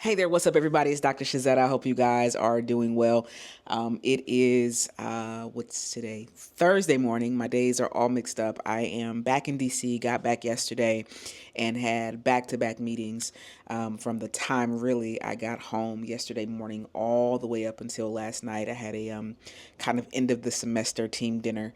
Hey there, what's up, everybody? It's Dr. Shazetta. I hope you guys are doing well. It is, what's today? Thursday morning. My days are all mixed up. I am back in DC, got back yesterday, and had back to back meetings from the time really I got home yesterday morning all the way up until last night. I had a kind of end of the semester team dinner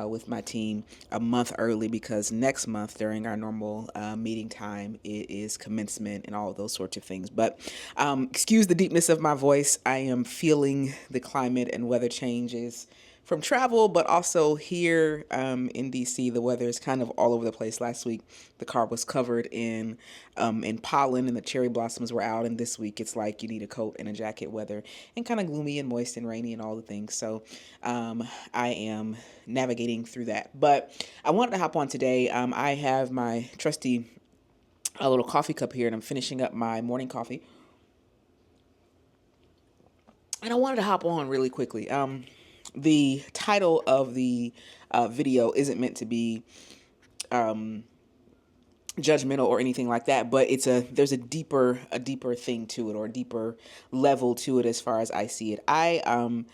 with my team a month early because next month during our normal meeting time it is commencement and all of those sorts of things. But excuse the deepness of my voice. I am feeling the climate and weather changes from travel, but also here in DC, the weather is kind of all over the place. Last week, the car was covered in pollen, and the cherry blossoms were out. And this week, it's like you need a coat and a jacket weather, and kind of gloomy and moist and rainy and all the things. So I am navigating through that. But I wanted to hop on today. I have my trusty a little coffee cup here, and I'm finishing up my morning coffee. And I wanted to hop on really quickly. The title of the video isn't meant to be judgmental or anything like that, but there's a deeper thing to it, or a deeper level to it as far as I see it. I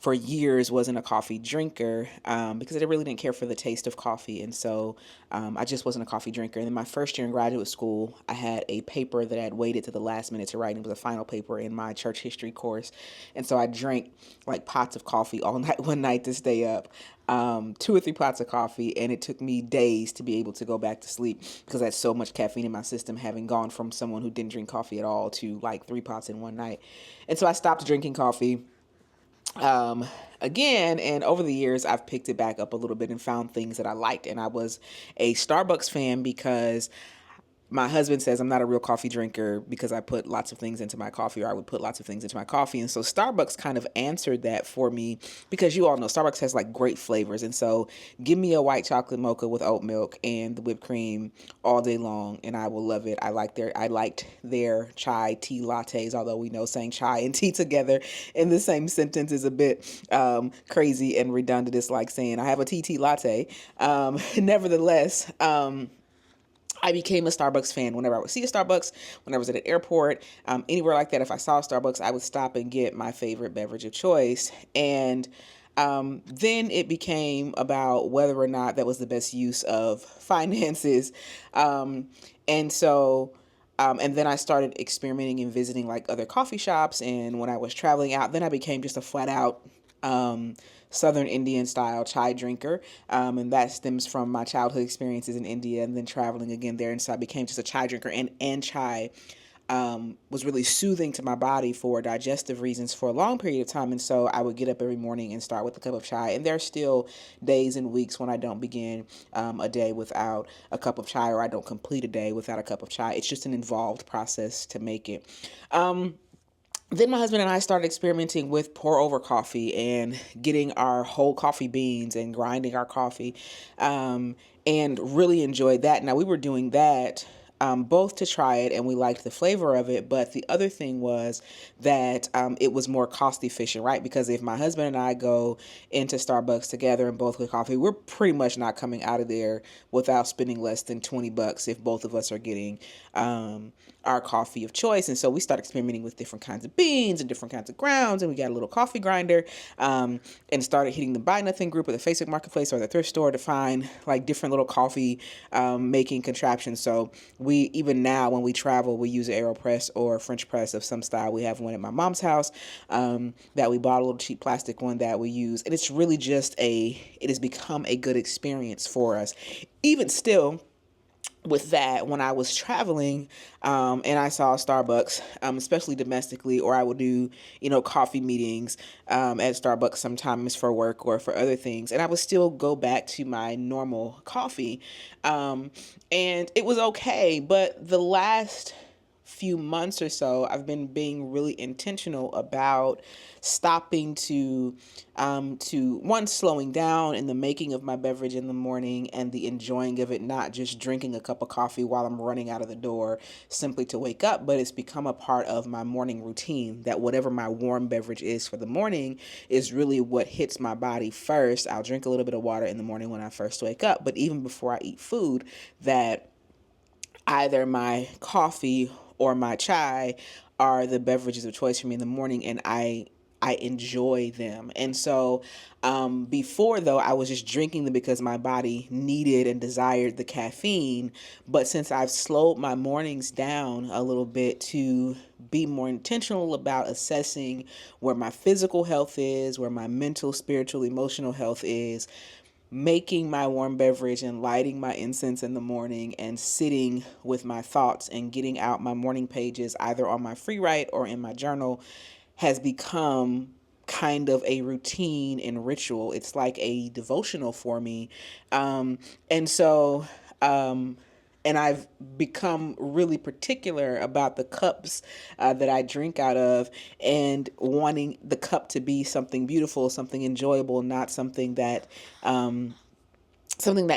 for years wasn't a coffee drinker because I really didn't care for the taste of coffee, and so I just wasn't a coffee drinker. And then my first year in graduate school, I had a paper that I had waited to the last minute to write. It was a final paper in my church history course, and so I drank like pots of coffee all night one night to stay up, 2 or 3 pots of coffee, and it took me days to be able to go back to sleep because I had so much caffeine in my system, having gone from someone who didn't drink coffee at all to like 3 pots in one night. And so I stopped drinking coffee again, and over the years I've picked it back up a little bit and found things that I liked. And I was a Starbucks fan because my husband says I'm not a real coffee drinker because I put lots of things into my coffee, or I would put lots of things into my coffee. And so Starbucks kind of answered that for me, because you all know Starbucks has like great flavors. And so give me a white chocolate mocha with oat milk and the whipped cream all day long, and I will love it. I liked their chai tea lattes, although we know saying chai and tea together in the same sentence is a bit crazy and redundant. It's like saying I have a tea latte. Nevertheless, I became a Starbucks fan. Whenever I would see a Starbucks, when I was at an airport, anywhere like that, if I saw a Starbucks, I would stop and get my favorite beverage of choice. And then it became about whether or not that was the best use of finances. And so, and then I started experimenting and visiting like other coffee shops. And when I was traveling out, then I became just a flat out Southern Indian style chai drinker. And that stems from my childhood experiences in India and then traveling again there. And so I became just a chai drinker, and chai was really soothing to my body for digestive reasons for a long period of time. And so I would get up every morning and start with a cup of chai. And there are still days and weeks when I don't begin a day without a cup of chai, or I don't complete a day without a cup of chai. It's just an involved process to make it. Then my husband and I started experimenting with pour over coffee and getting our whole coffee beans and grinding our coffee, and really enjoyed that. Now, we were doing that both to try it, and we liked the flavor of it. But the other thing was that it was more cost efficient, right? Because if my husband and I go into Starbucks together and both get coffee, we're pretty much not coming out of there without spending less than $20 if both of us are getting our coffee of choice. And so we started experimenting with different kinds of beans and different kinds of grounds, and we got a little coffee grinder, and started hitting the Buy Nothing group or the Facebook Marketplace or the thrift store to find like different little coffee making contraptions. So we, even now when we travel, we use an AeroPress or a French press of some style. We have one at my mom's house that we bought, a little cheap plastic one that we use. And it's really just it has become a good experience for us. Even still, with that, when I was traveling and I saw Starbucks, especially domestically, or I would do, coffee meetings at Starbucks sometimes for work or for other things, and I would still go back to my normal coffee, and it was okay. But the last few months or so, I've been being really intentional about stopping to one, slowing down in the making of my beverage in the morning and the enjoying of it, not just drinking a cup of coffee while I'm running out of the door simply to wake up, but it's become a part of my morning routine, that whatever my warm beverage is for the morning is really what hits my body first. I'll drink a little bit of water in the morning when I first wake up, but even before I eat food, that either my coffee or my chai are the beverages of choice for me in the morning, and I enjoy them. And so before, though, I was just drinking them because my body needed and desired the caffeine. But since I've slowed my mornings down a little bit to be more intentional about assessing where my physical health is, where my mental, spiritual, emotional health is, making my warm beverage and lighting my incense in the morning and sitting with my thoughts and getting out my morning pages either on my free write or in my journal has become kind of a routine and ritual. It's like a devotional for me. And so, and I've become really particular about the cups that I drink out of, and wanting the cup to be something beautiful, something enjoyable, not something that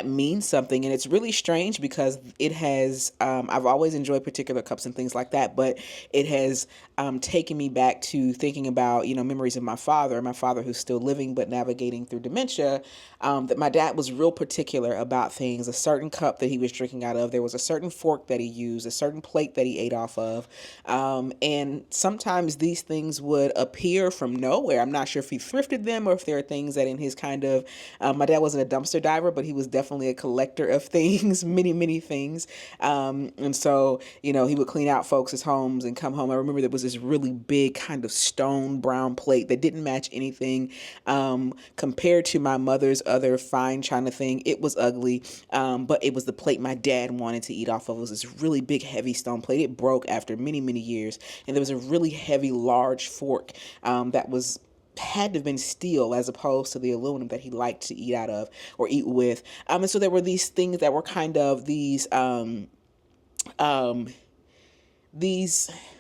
means something. And it's really strange because it has I've always enjoyed particular cups and things like that, but it has taken me back to thinking about, memories of my father who's still living but navigating through dementia. That my dad was real particular about things. A certain cup that he was drinking out of, there was a certain fork that he used, a certain plate that he ate off of. And sometimes these things would appear from nowhere. I'm not sure if he thrifted them or if there are things that in his kind of my dad wasn't a dumpster diver, but he was definitely a collector of things, many, many things. And so, he would clean out folks' homes and come home. I remember there was this really big kind of stone brown plate that didn't match anything compared to my mother's other fine china thing. It was ugly, but it was the plate my dad wanted to eat off of. It was this really big, heavy stone plate. It broke after many, many years. And there was a really heavy, large fork that had to have been steel as opposed to the aluminum that he liked to eat out of or eat with. And so there were these things that were kind of these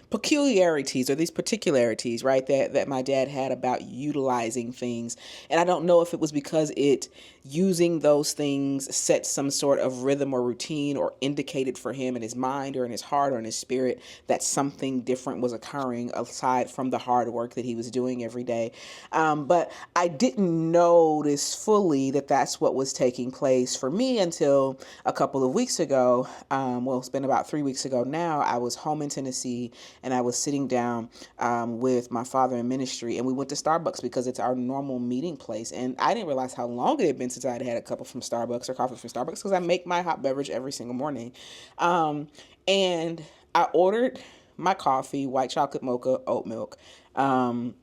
peculiarities or these particularities, right, that my dad had about utilizing things. And I don't know if it was because using those things set some sort of rhythm or routine or indicated for him in his mind or in his heart or in his spirit that something different was occurring aside from the hard work that he was doing every day. But I didn't notice fully that that's what was taking place for me until a couple of weeks ago. It's been about 3 weeks ago now. I was home in Tennessee, and I was sitting down with my father in ministry, and we went to Starbucks because it's our normal meeting place. And I didn't realize how long it had been since I had a cup from Starbucks or coffee from Starbucks, because I make my hot beverage every single morning. And I ordered my coffee, white chocolate mocha, oat milk. And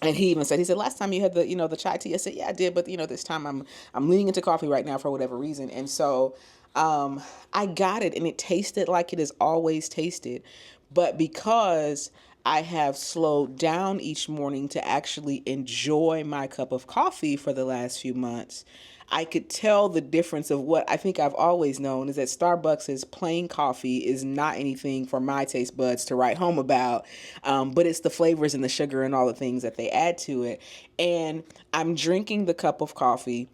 he even said, last time you had the chai tea. I said, yeah, I did. But, this time I'm leaning into coffee right now for whatever reason. And so I got it, and it tasted like it has always tasted. But because I have slowed down each morning to actually enjoy my cup of coffee for the last few months, I could tell the difference of what I think I've always known is that Starbucks' plain coffee is not anything for my taste buds to write home about, but it's the flavors and the sugar and all the things that they add to it. And I'm drinking the cup of coffee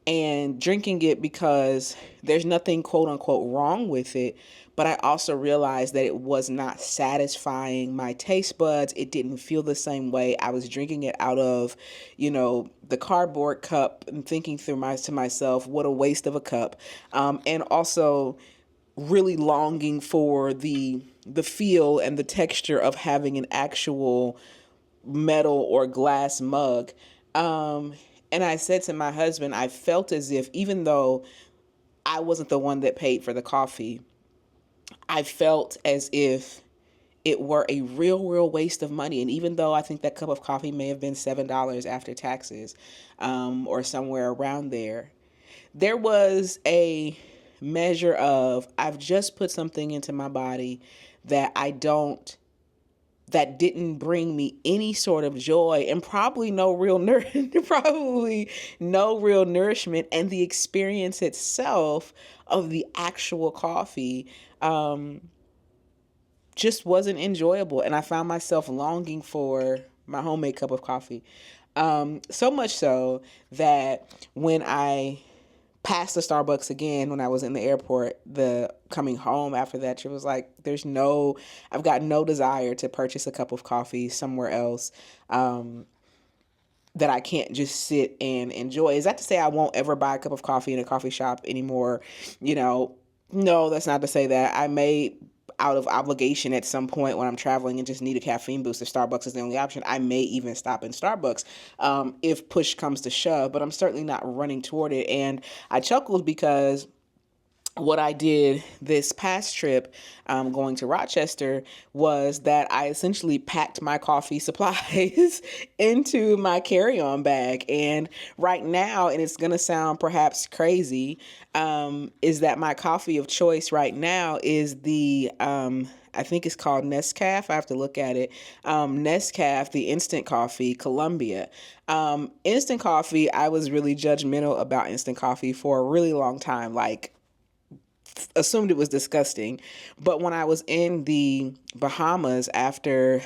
and drinking it because there's nothing quote unquote wrong with it. But I also realized that it was not satisfying my taste buds. It didn't feel the same way. I was drinking it out of, the cardboard cup and thinking to myself, what a waste of a cup. And also really longing for the feel and the texture of having an actual metal or glass mug. And I said to my husband, I felt as if, even though I wasn't the one that paid for the coffee, I felt as if it were a real waste of money. And even though I think that cup of coffee may have been $7 after taxes, or somewhere around there, there was a measure of, I've just put something into my body that didn't bring me any sort of joy, and probably no real nourishment. And the experience itself of the actual coffee just wasn't enjoyable. And I found myself longing for my homemade cup of coffee. So much so that when I passed the Starbucks again when I was in the airport, the coming home after that, it was like, I've got no desire to purchase a cup of coffee somewhere else that I can't just sit and enjoy. Is that to say I won't ever buy a cup of coffee in a coffee shop anymore? No, that's not to say that. out of obligation at some point when I'm traveling and just need a caffeine boost, if Starbucks is the only option, I may even stop in Starbucks if push comes to shove, but I'm certainly not running toward it. And I chuckled because what I did this past trip, going to Rochester, was that I essentially packed my coffee supplies into my carry-on bag. And right now, and it's going to sound perhaps crazy, is that my coffee of choice right now is the I think it's called Nescafé. I have to look at it. Nescafé, the instant coffee, Colombia. Instant coffee, I was really judgmental about instant coffee for a really long time. Like, assumed it was disgusting. But when I was in the Bahamas after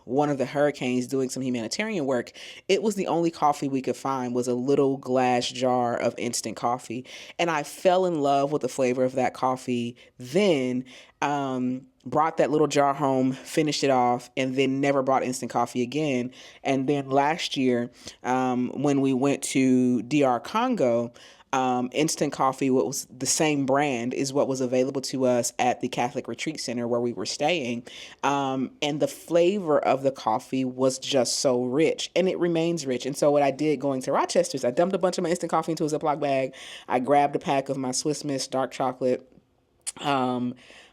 one of the hurricanes doing some humanitarian work, it was the only coffee we could find was a little glass jar of instant coffee. And I fell in love with the flavor of that coffee then. Brought that little jar home, finished it off, and then never bought instant coffee again. And then last year, when we went to DR Congo, instant coffee, what was the same brand, is what was available to us at the Catholic Retreat Center where we were staying. And the flavor of the coffee was just so rich, and it remains rich. And so what I did going to Rochester is I dumped a bunch of my instant coffee into a Ziploc bag. I grabbed a pack of my Swiss Miss dark chocolate,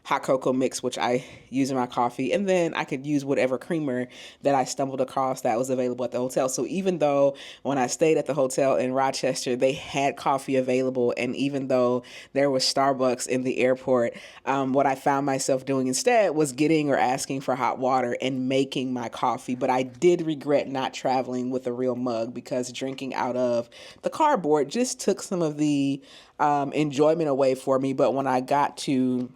hot cocoa mix, which I use in my coffee. And then I could use whatever creamer that I stumbled across that was available at the hotel. So even though when I stayed at the hotel in Rochester, they had coffee available, and even though there was Starbucks in the airport, what I found myself doing instead was getting or asking for hot water and making my coffee. But I did regret not traveling with a real mug, because drinking out of the cardboard just took some of the enjoyment away for me. But when I got to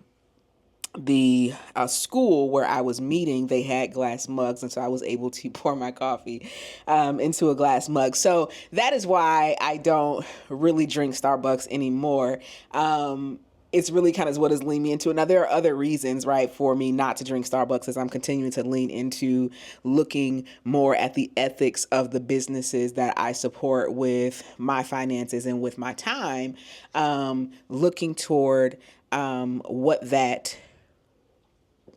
the school where I was meeting, they had glass mugs, and so I was able to pour my coffee into a glass mug. So that is why I don't really drink Starbucks anymore. It's really kind of what has leaned me into it. Now, there are other reasons, right, for me not to drink Starbucks, as I'm continuing to lean into looking more at the ethics of the businesses that I support with my finances and with my time, looking toward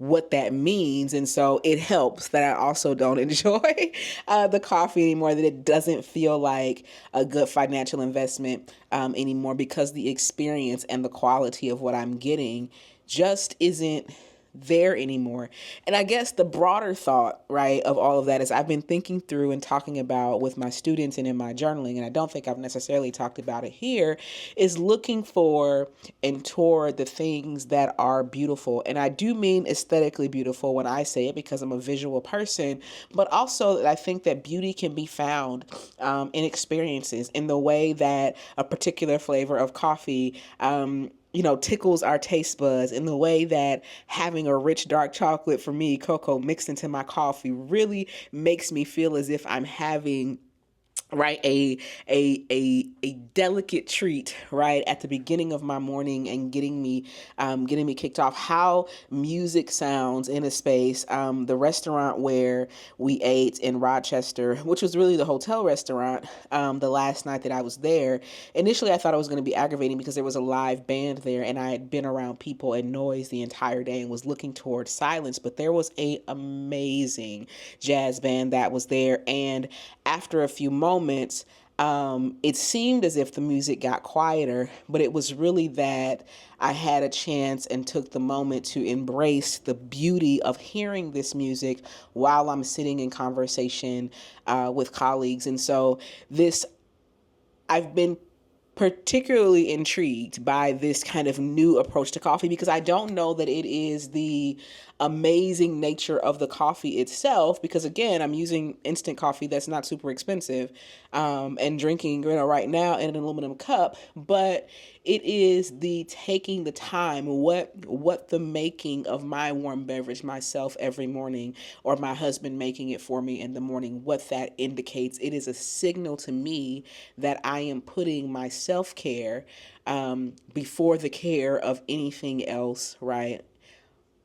what that means. And so it helps that I also don't enjoy the coffee anymore, that it doesn't feel like a good financial investment anymore, because the experience and the quality of what I'm getting just isn't there anymore. And I guess the broader thought, right, of all of that is I've been thinking through and talking about with my students and in my journaling, and I don't think I've necessarily talked about it here, is looking for and toward the things that are beautiful. And I do mean aesthetically beautiful when I say it, because I'm a visual person, but also that I think that beauty can be found in experiences, in the way that a particular flavor of coffee tickles our taste buds, in the way that having a rich dark chocolate, for me, cocoa, mixed into my coffee really makes me feel as if I'm having, right, a delicate treat, right, at the beginning of my morning, and getting me kicked off. How music sounds in a space. The restaurant where we ate in Rochester, which was really the hotel restaurant, the last night that I was there, initially I thought it was going to be aggravating because there was a live band there, and I had been around people and noise the entire day and was looking towards silence. But there was a amazing jazz band that was there, and after a few moments, it seemed as if the music got quieter, but it was really that I had a chance and took the moment to embrace the beauty of hearing this music while I'm sitting in conversation with colleagues. And so I've been particularly intrigued by this kind of new approach to coffee, because I don't know that it is the amazing nature of the coffee itself, because again, I'm using instant coffee that's not super expensive, and drinking, right now in an aluminum cup, but it is the taking the time, what the making of my warm beverage myself every morning, or my husband making it for me in the morning, what that indicates. It is a signal to me that I am putting my self-care before the care of anything else, right,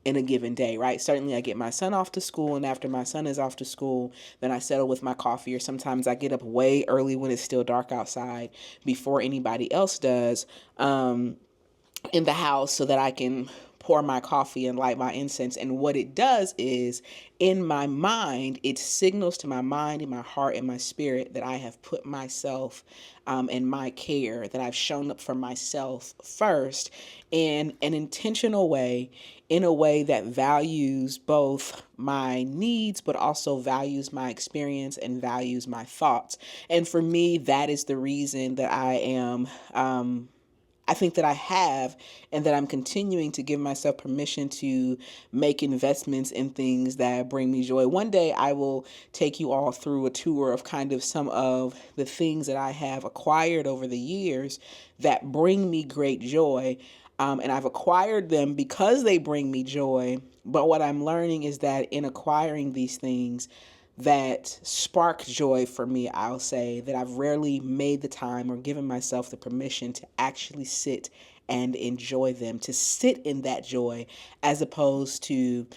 in a given day, right? Certainly I get my son off to school, and after my son is off to school, then I settle with my coffee, or sometimes I get up way early when it's still dark outside before anybody else does in the house, so that I can pour my coffee and light my incense. And what it does is, in my mind, it signals to my mind and my heart and my spirit that I have put myself and my care, that I've shown up for myself first in an intentional way, in a way that values both my needs, but also values my experience and values my thoughts. And for me, that is the reason that I think that I have, and that I'm continuing to give myself permission to make investments in things that bring me joy. One day I will take you all through a tour of kind of some of the things that I have acquired over the years that bring me great joy. And I've acquired them because they bring me joy. But what I'm learning is that in acquiring these things, that spark joy for me, I'll say that I've rarely made the time or given myself the permission to actually sit and enjoy them, to sit in that joy, as opposed to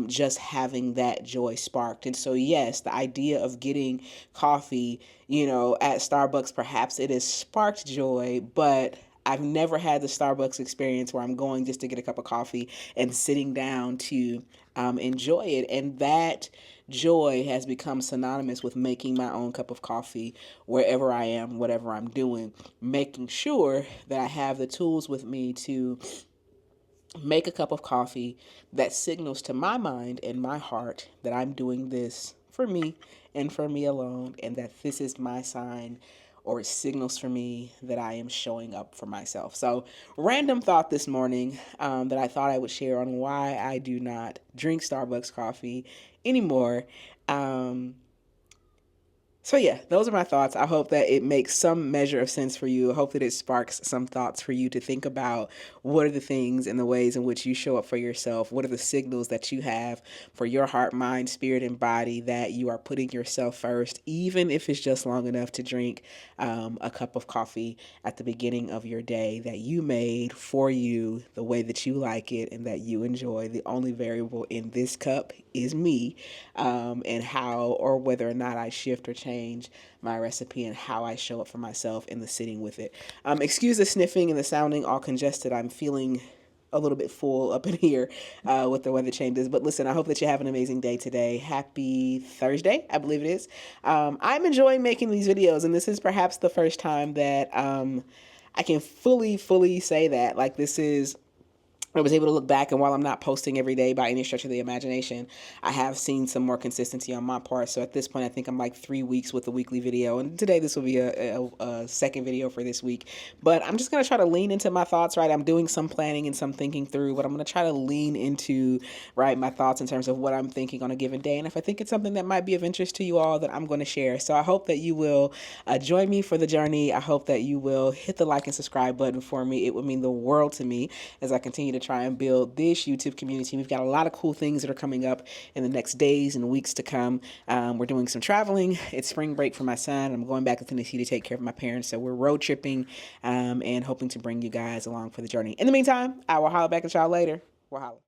just having that joy sparked. And so, yes, the idea of getting coffee, at Starbucks, perhaps it has sparked joy, but I've never had the Starbucks experience where I'm going just to get a cup of coffee and sitting down to enjoy it. And that joy has become synonymous with making my own cup of coffee wherever I am, whatever I'm doing, making sure that I have the tools with me to make a cup of coffee that signals to my mind and my heart that I'm doing this for me and for me alone, and that this is my sign, or it signals for me that I am showing up for myself. So, random thought this morning that I thought I would share on why I do not drink Starbucks coffee anymore. So yeah, those are my thoughts. I hope that it makes some measure of sense for you. I hope that it sparks some thoughts for you to think about what are the things and the ways in which you show up for yourself. What are the signals that you have for your heart, mind, spirit, and body that you are putting yourself first, even if it's just long enough to drink a cup of coffee at the beginning of your day that you made for you the way that you like it and that you enjoy. The only variable in this cup is me, and how or whether or not I shift or change my recipe and how I show up for myself in the sitting with it. Excuse the sniffing and the sounding all congested. I'm feeling a little bit full up in here with the weather changes. But listen, I hope that you have an amazing day today. Happy Thursday, I believe it is. I'm enjoying making these videos, and this is perhaps the first time that I can fully say that. Like, I was able to look back, and while I'm not posting every day by any stretch of the imagination, I have seen some more consistency on my part. So at this point, I think I'm like 3 weeks with a weekly video, and today this will be a second video for this week. But I'm just going to try to lean into my thoughts, right? I'm doing some planning and some thinking through, but I'm going to try to lean into, right, my thoughts in terms of what I'm thinking on a given day. And if I think it's something that might be of interest to you all, that I'm going to share. So I hope that you will join me for the journey. I hope that you will hit the like and subscribe button for me. It would mean the world to me as I continue to try and build this YouTube community. We've got a lot of cool things that are coming up in the next days and weeks to come. We're doing some traveling. It's spring break for my son. I'm going back to Tennessee to take care of my parents. So we're road tripping and hoping to bring you guys along for the journey. In the meantime, I will holler back at y'all later. We'll holler.